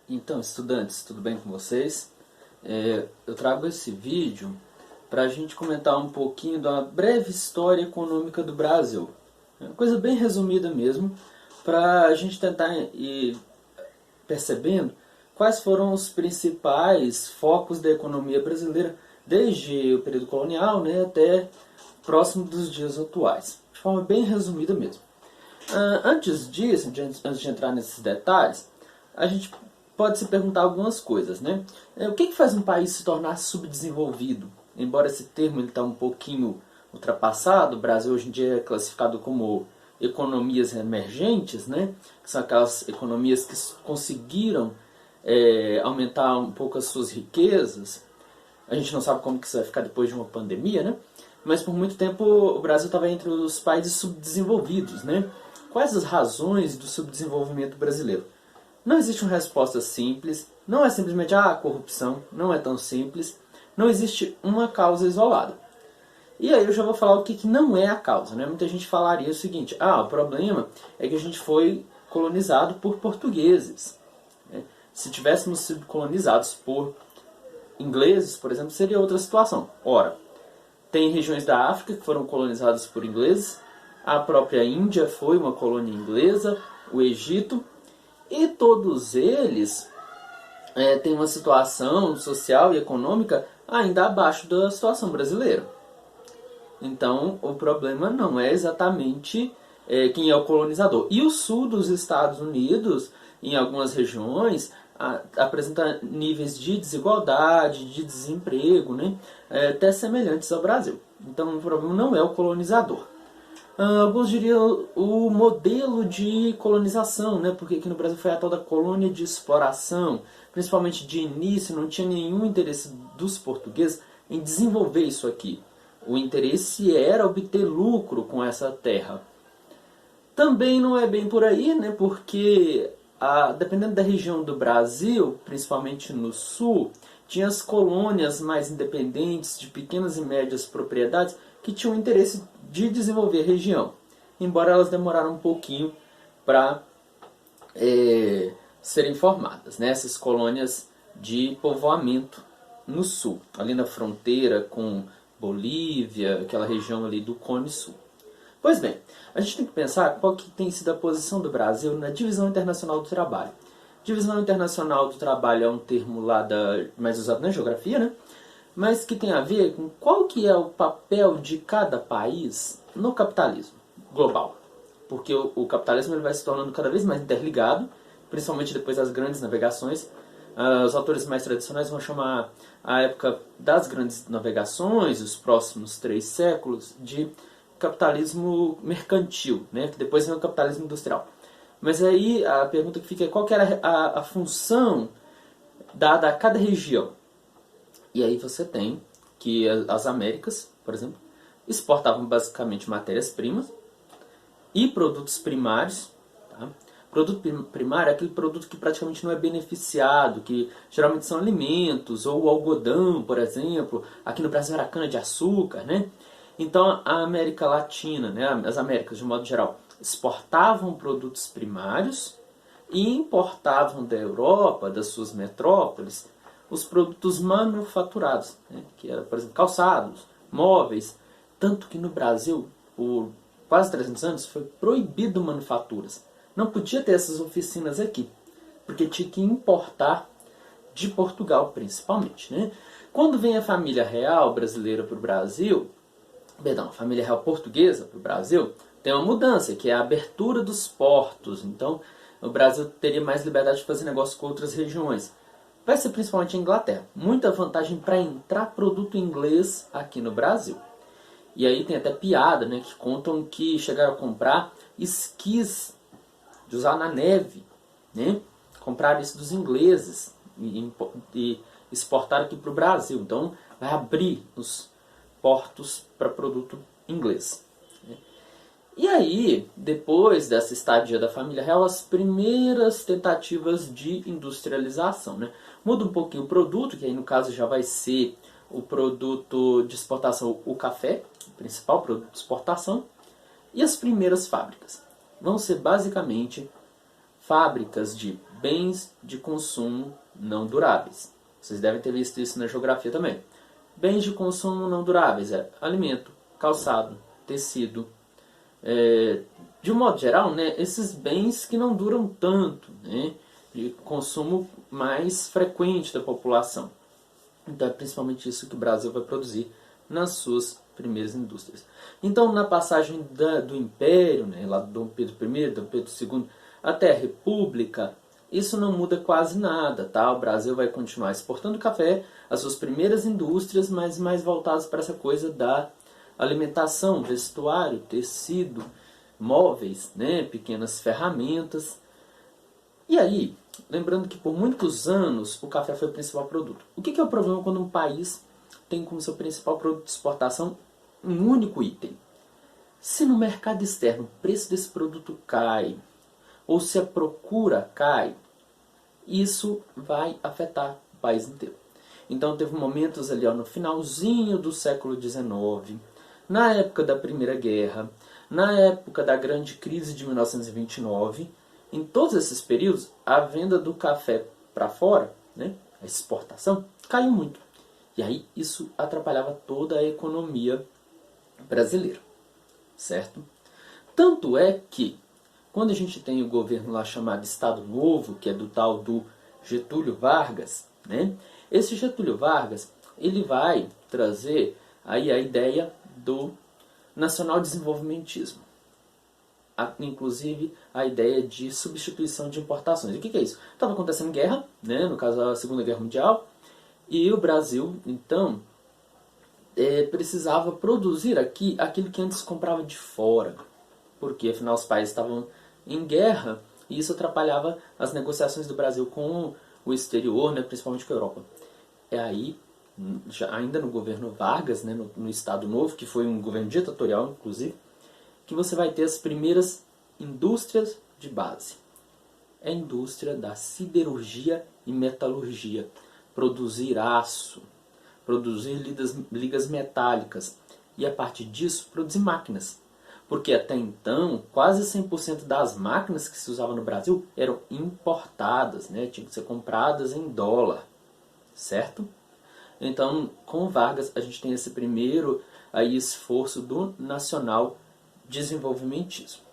Então, estudantes, tudo bem com vocês? Eu trago esse vídeo para a gente comentar um pouquinho da breve história econômica do Brasil. É uma coisa bem resumida mesmo, para a gente tentar ir percebendo quais foram os principais focos da economia brasileira desde o período colonial, né, até próximo dos dias atuais. De forma bem resumida mesmo. Antes disso, antes de entrar nesses detalhes, a gente pode se perguntar algumas coisas, né? O que faz um país se tornar subdesenvolvido? Embora esse termo está um pouquinho ultrapassado, o Brasil hoje em dia é classificado como economias emergentes, né? Que são aquelas economias que conseguiram aumentar um pouco as suas riquezas. A gente não sabe como que isso vai ficar depois de uma pandemia, né? Mas por muito tempo o Brasil estava entre os países subdesenvolvidos, né? Quais as razões do subdesenvolvimento brasileiro? Não existe uma resposta simples, não é simplesmente a corrupção, não é tão simples, não existe uma causa isolada. E aí eu já vou falar o que não é a causa, né? Muita gente falaria o seguinte: o problema é que a gente foi colonizado por portugueses. Né? Se tivéssemos sido colonizados por ingleses, por exemplo, seria outra situação. Ora, tem regiões da África que foram colonizadas por ingleses, a própria Índia foi uma colônia inglesa, o Egito, e todos eles têm uma situação social e econômica ainda abaixo da situação brasileira. Então, o problema não é exatamente quem é o colonizador. E o sul dos Estados Unidos, em algumas regiões, apresenta níveis de desigualdade, de desemprego, né, até semelhantes ao Brasil. Então, o problema não é o colonizador. Alguns diriam o modelo de colonização, né? Porque aqui no Brasil foi a tal da colônia de exploração. Principalmente de início, não tinha nenhum interesse dos portugueses em desenvolver isso aqui. O interesse era obter lucro com essa terra. Também não é bem por aí, né? Porque dependendo da região do Brasil, principalmente no sul, tinha as colônias mais independentes de pequenas e médias propriedades que tinham interesse de desenvolver a região, embora elas demoraram um pouquinho para serem formadas, né? Essas colônias de povoamento no sul, ali na fronteira com Bolívia, aquela região ali do Cone Sul. Pois bem, a gente tem que pensar qual que tem sido a posição do Brasil na Divisão Internacional do Trabalho. Divisão Internacional do Trabalho é um termo lá mais usado na geografia, né? Mas que tem a ver com qual que é o papel de cada país no capitalismo global. Porque o capitalismo ele vai se tornando cada vez mais interligado, principalmente depois das grandes navegações. Os autores mais tradicionais vão chamar a época das grandes navegações, os próximos 3 séculos, de capitalismo mercantil, né? Que depois vem o capitalismo industrial. Mas aí a pergunta que fica é qual que era a função dada a cada região. E aí você tem que as Américas, por exemplo, exportavam basicamente matérias-primas e produtos primários. Tá? Produto primário é aquele produto que praticamente não é beneficiado, que geralmente são alimentos, ou o algodão, por exemplo. Aqui no Brasil era cana-de-açúcar, né? Então a América Latina, né, as Américas de modo geral, exportavam produtos primários e importavam da Europa, das suas metrópoles, os produtos manufaturados, né, que eram, por exemplo, calçados, móveis. Tanto que no Brasil, por quase 300 anos, foi proibido manufaturas. Não podia ter essas oficinas aqui, porque tinha que importar de Portugal, principalmente. Né? Quando vem a família real brasileira para o Brasil, a família real portuguesa para o Brasil, tem uma mudança, que é a abertura dos portos. Então, o Brasil teria mais liberdade de fazer negócio com outras regiões. Vai ser principalmente a Inglaterra. Muita vantagem para entrar produto inglês aqui no Brasil. E aí tem até piada, né, que contam que chegaram a comprar esquis de usar na neve. Né? Compraram isso dos ingleses e exportaram aqui para o Brasil. Então vai abrir os portos para produto inglês. E aí, depois dessa estadia da família real, as primeiras tentativas de industrialização. Né? Muda um pouquinho o produto, que aí no caso já vai ser o produto de exportação, o café, o principal produto de exportação, e as primeiras fábricas. Vão ser basicamente fábricas de bens de consumo não duráveis. Vocês devem ter visto isso na geografia também. Bens de consumo não duráveis é alimento, calçado, tecido. De um modo geral, né, esses bens que não duram tanto, né, de consumo mais frequente da população. Então é principalmente isso que o Brasil vai produzir nas suas primeiras indústrias. Então, na passagem do Império, né, lá do Dom Pedro I, Dom Pedro II, até a República, isso não muda quase nada, tá? O Brasil vai continuar exportando café, as suas primeiras indústrias, mas mais voltadas para essa coisa da alimentação, vestuário, tecido, móveis, né, pequenas ferramentas. E aí, lembrando que por muitos anos o café foi o principal produto. O que é o problema quando um país tem como seu principal produto de exportação um único item? Se no mercado externo o preço desse produto cai, ou se a procura cai, isso vai afetar o país inteiro. Então teve momentos ali no finalzinho do século XIX, na época da Primeira Guerra, na época da grande crise de 1929, em todos esses períodos, a venda do café para fora, né, a exportação, caiu muito. E aí isso atrapalhava toda a economia brasileira, certo? Tanto é que, quando a gente tem o governo lá chamado Estado Novo, que é do tal do Getúlio Vargas, né, esse Getúlio Vargas ele vai trazer aí a ideia do nacional-desenvolvimentismo. Inclusive a ideia de substituição de importações. E o que é isso? Estava acontecendo guerra, né, no caso a Segunda Guerra Mundial, e o Brasil, então, precisava produzir aqui aquilo que antes comprava de fora. Porque, afinal, os países estavam em guerra e isso atrapalhava as negociações do Brasil com o exterior, né, principalmente com a Europa. É aí, ainda no governo Vargas, né, no Estado Novo, que foi um governo ditatorial, inclusive, que você vai ter as primeiras indústrias de base. É a indústria da siderurgia e metalurgia. Produzir aço, produzir ligas metálicas e, a partir disso, produzir máquinas. Porque até então, quase 100% das máquinas que se usavam no Brasil eram importadas, né? Tinham que ser compradas em dólar, certo? Então, com Vargas, a gente tem esse primeiro aí, esforço do nacional desenvolvimentismo.